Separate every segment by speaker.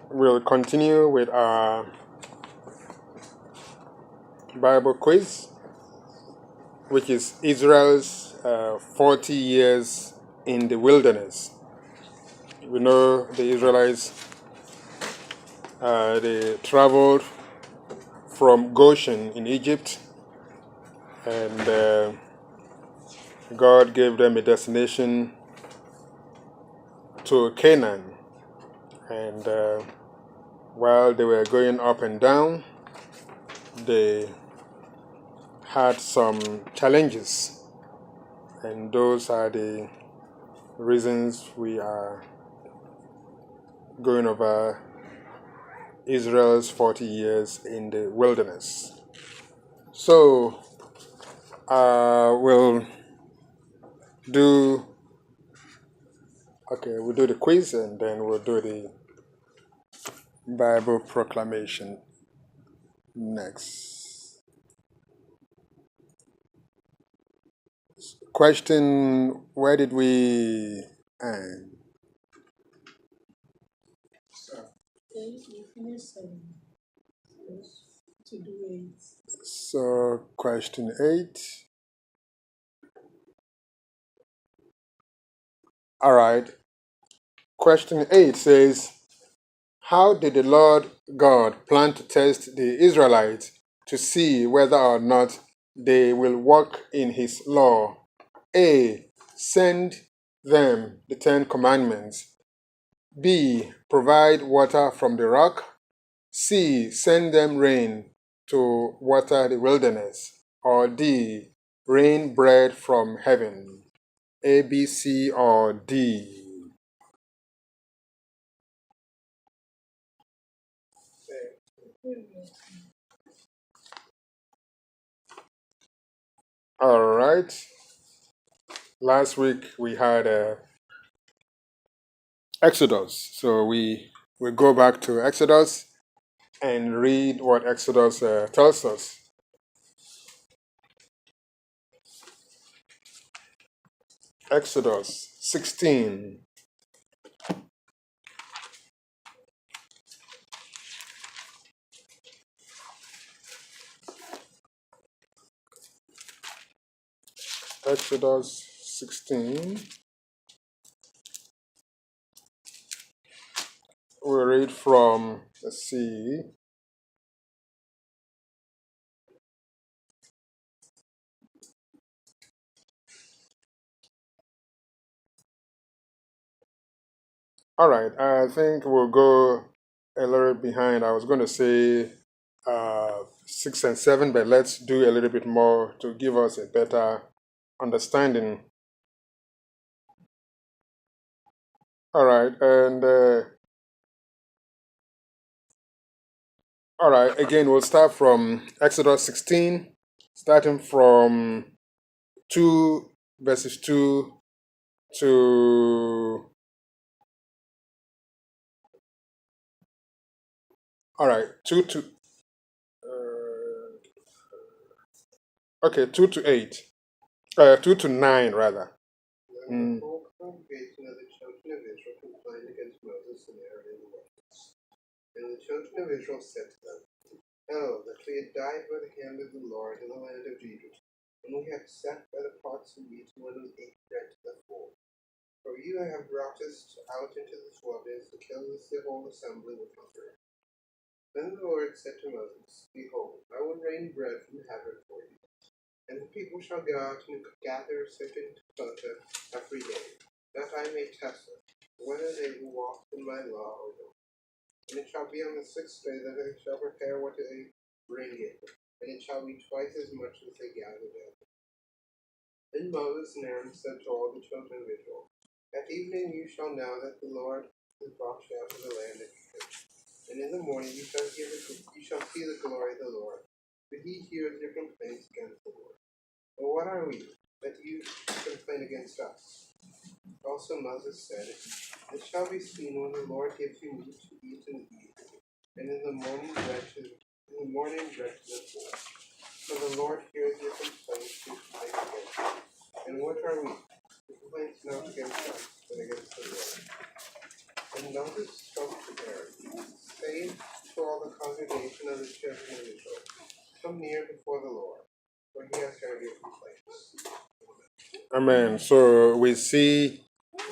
Speaker 1: We'll continue with our Bible quiz, which is Israel's 40 years in the wilderness. We know the Israelites, they traveled from Goshen in Egypt, and God gave them a destination to Canaan. And while they were going up and down, they had some challenges, and those are the reasons we are going over Israel's 40 years in the wilderness. So we'll do the quiz, and then we'll do the Bible proclamation next. Question, where did we end? So question 8. All right. Question 8 says, how did the Lord God plan to test the Israelites to see whether or not they will walk in his law? A. Send them the 10 commandments. B. Provide water from the rock. C. Send them rain to water the wilderness. Or D. Rain bread from heaven. A, B, C, or D. All right. Last week we had Exodus. So we go back to Exodus and read what Exodus tells us. Exodus 16. Exodus 16. We'll read from, let's see, all right, I think we'll go a little behind. I was going to say 6 and 7, but let's do a little bit more to give us a better understanding. All right, and all right, again, we'll start from Exodus 16, starting from 2, verses 2 to, all right, 2 to, 2 to 8, 2 to 9, rather.
Speaker 2: The whole congregation of the children of Israel complained against Moses and Aaron in the wilderness. And the children of Israel said to them, oh, that we had died by the hand of the Lord in the land of Egypt, and we had sat by the pots of meat when we ate bread to the full. For you have brought us out into this wilderness to kill this whole assembly with hunger. Then the Lord said to Moses, behold, I will rain bread from heaven for you. And the people shall go out and gather certain quota every day, that I may test them, whether they will walk in my law or not. And it shall be on the 6th day that they shall prepare what they bring in, and it shall be twice as much as they gather in. Then Moses and Aaron said to all the children of Israel, at evening you shall know that the Lord has brought you out of the land of Egypt. And in the morning you shall see the glory of the Lord, for he hears your complaints against the Lord. Well, what are we, that you complain against us? Also Moses said, it shall be seen when the Lord gives you meat to eat in the evening, and in the morning bread to the full. For the Lord hears your complaints you complain against him. And what are we? The complaints not against us, but against the Lord. And Moses spoke to Aaron, saying to all the congregation of the children of Israel, come near before the Lord, for he has heard your complaints.
Speaker 1: Amen. So we see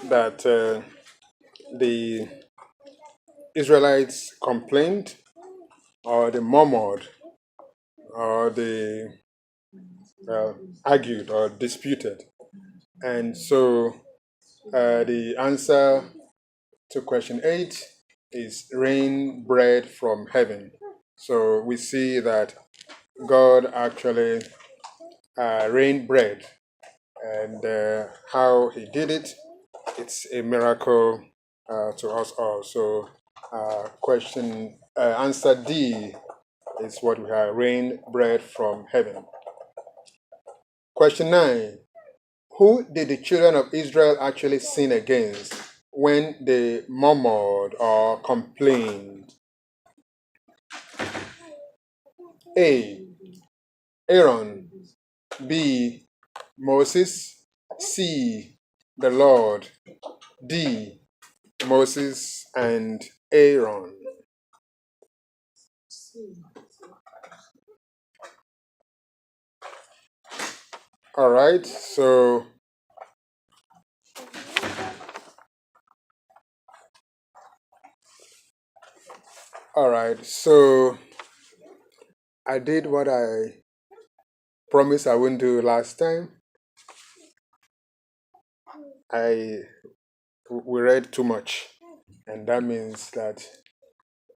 Speaker 1: that the Israelites complained, or they murmured, or they argued or disputed. And so the answer to question 8 is rain bread from heaven. So we see that God actually rained bread, and how he did it, it's a miracle to us all. So answer D is what we have, rain bread from heaven. Question 9. Who did the children of Israel actually sin against when they murmured or complained? A. Aaron. B. Moses. C. The Lord. D. Moses and Aaron. All right, so I did what I promised I wouldn't do last time. We read too much, and that means that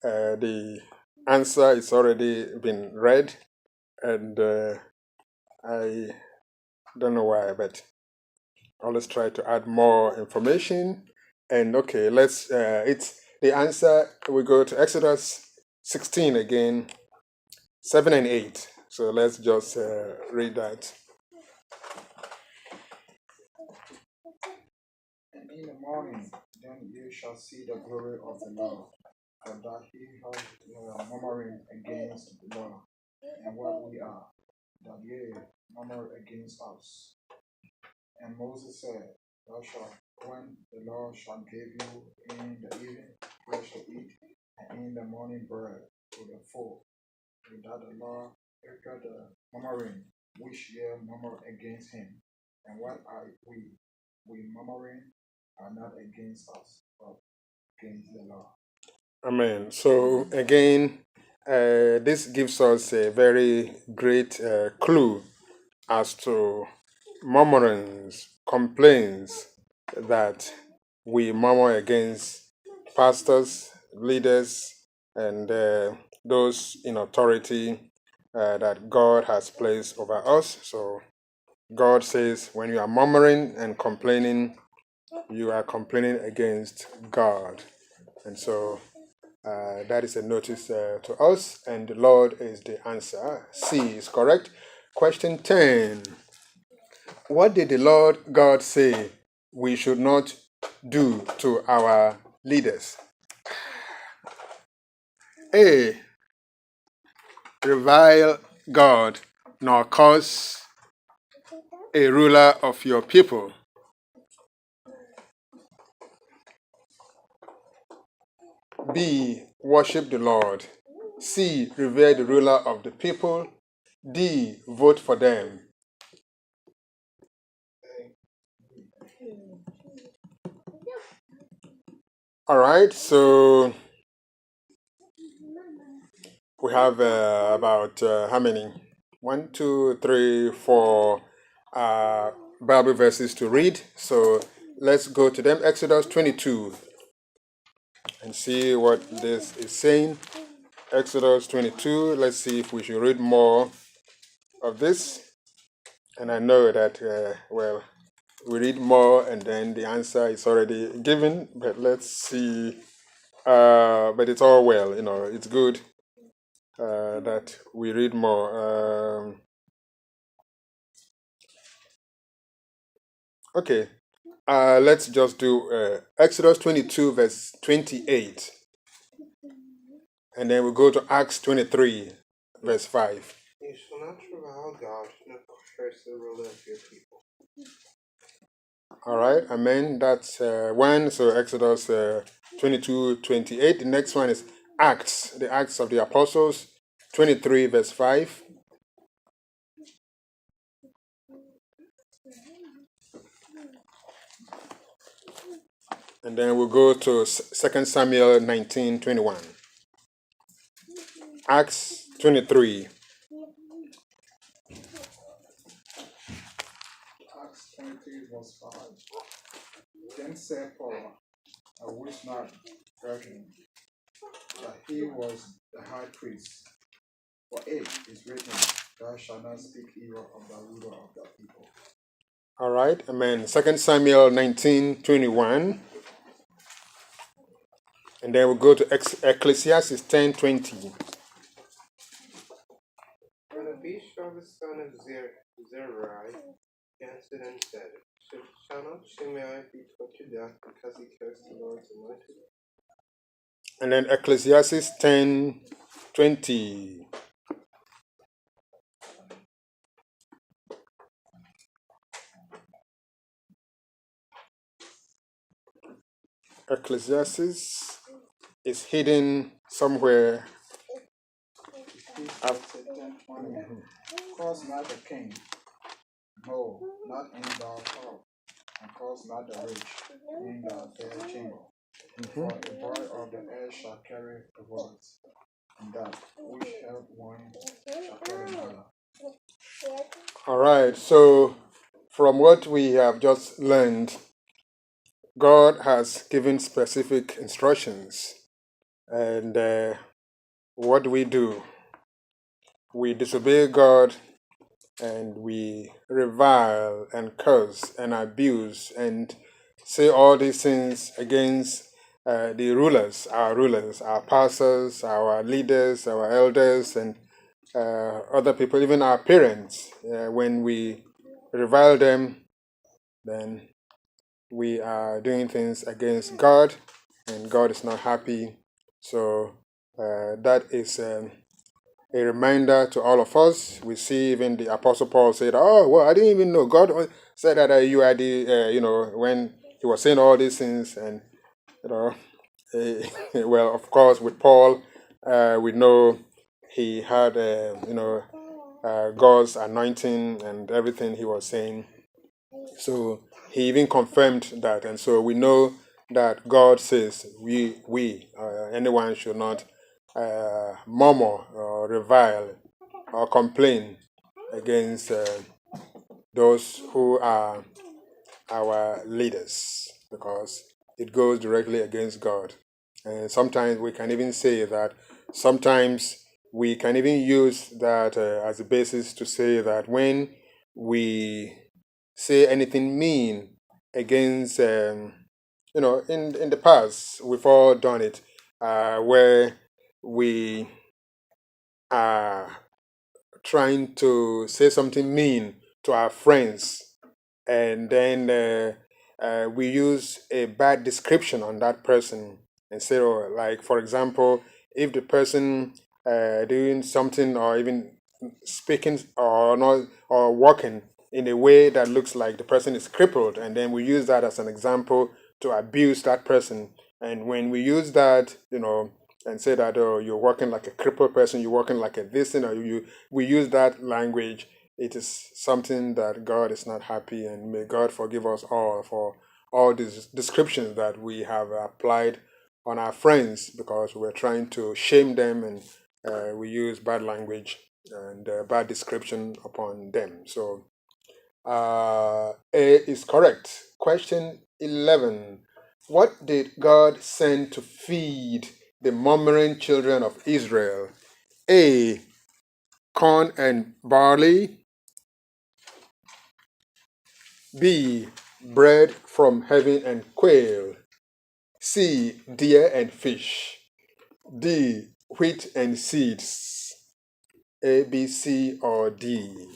Speaker 1: the answer is already been read, and I don't know why, but always try to add more information. And okay, it's the answer. We go to Exodus 16 again, 7 and 8. So let's just read that.
Speaker 3: And in the morning, then you shall see the glory of the Lord, for that he has murmuring against the Lord, and what we are, that ye murmur against us. And Moses said, thou shalt, when the Lord shall give you in the evening flesh to eat, and in the morning bread to the full, without the Lord, after the murmuring, which ye murmur against him. And what are we? We murmuring are not against us, but against the Lord.
Speaker 1: Amen. So again, this gives us a very great clue as to murmurings, complaints that we murmur against pastors, leaders, and those in authority that God has placed over us. So God says when you are murmuring and complaining, you are complaining against God. And so that is a notice to us, and the Lord is the answer. C is correct. Question 10. What did the Lord God say we should not do to our leaders? A. Revile God, nor cause a ruler of your people. B. Worship the Lord. C. Revere the ruler of the people. D. Vote for them. All right, so we have about how many? 1, 2, 3, 4 Bible verses to read. So let's go to them. Exodus 22 and see what this is saying. Exodus 22. Let's see if we should read more of this. And I know that, we read more and then the answer is already given. But let's see. But it's all well, it's good that we read more. Okay, let's just do Exodus 22, verse 28. And then we'll go to Acts 23, verse 5.
Speaker 2: You shall not revile God, nor curse the ruler of your people.
Speaker 1: All right, amen. That's one. So Exodus 22, 28. The next one is Acts, the Acts of the Apostles, 23 verse 5. And then we'll go to 2 Samuel 19:21. Acts 23.
Speaker 3: Acts 23 verse 5. Then said Paul, I wish not, brethren, that he was the high priest. For it is written, thou shalt not speak evil of the ruler of the people.
Speaker 1: All right, amen. 2 Samuel 19:21. And then we'll go to Ecclesiastes 10:20.
Speaker 2: And Abishai the son of Zeruiah answered and said, Shall not Shimei be put to death because he cursed the Lord's anointed?
Speaker 1: And then Ecclesiastes 10:20. Ecclesiastes is hidden somewhere.
Speaker 3: Ecclesiastes 10:20. Cause not the king, no, not in thy power, and cause not the rich in thy fair chamber. For a boy of the air shall carry the words, and that which held one shall carry another.
Speaker 1: All right, so from what we have just learned, God has given specific instructions. And what do? We disobey God and we revile and curse and abuse and say all these things against the rulers, our pastors, our leaders, our elders, and other people, even our parents. When we revile them, then we are doing things against God, and God is not happy. So that is a reminder to all of us. We see even the Apostle Paul said, "Oh, well, I didn't even know God said that you are the, when he was saying all these things." And well, of course, with Paul, we know he had, God's anointing and everything he was saying. So he even confirmed that, and so we know that God says anyone should not murmur or revile or complain against those who are our leaders, because it goes directly against God. And sometimes we can even say that sometimes we can even use that as a basis to say that when we say anything mean against, in the past, we've all done it, where we are trying to say something mean to our friends, and then we use a bad description on that person and say, oh, like, for example, if the person doing something or even speaking or not or walking in a way that looks like the person is crippled, and then we use that as an example to abuse that person. And when we use that, and say that, oh, you're walking like a crippled person, you're walking like a this, or we use that language, it is something that God is not happy, and may God forgive us all for all these descriptions that we have applied on our friends, because we're trying to shame them, and we use bad language and bad description upon them. So A is correct. Question 11. What did God send to feed the murmuring children of Israel? A. Corn and barley. B. Bread from heaven and quail. C. Deer and fish. D. Wheat and seeds. A, B, C, or D.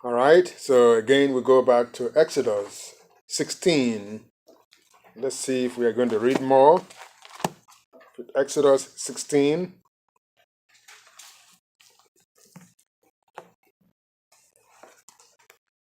Speaker 1: All right, so again, we go back to Exodus 16. Let's see if we are going to read more. Exodus 16.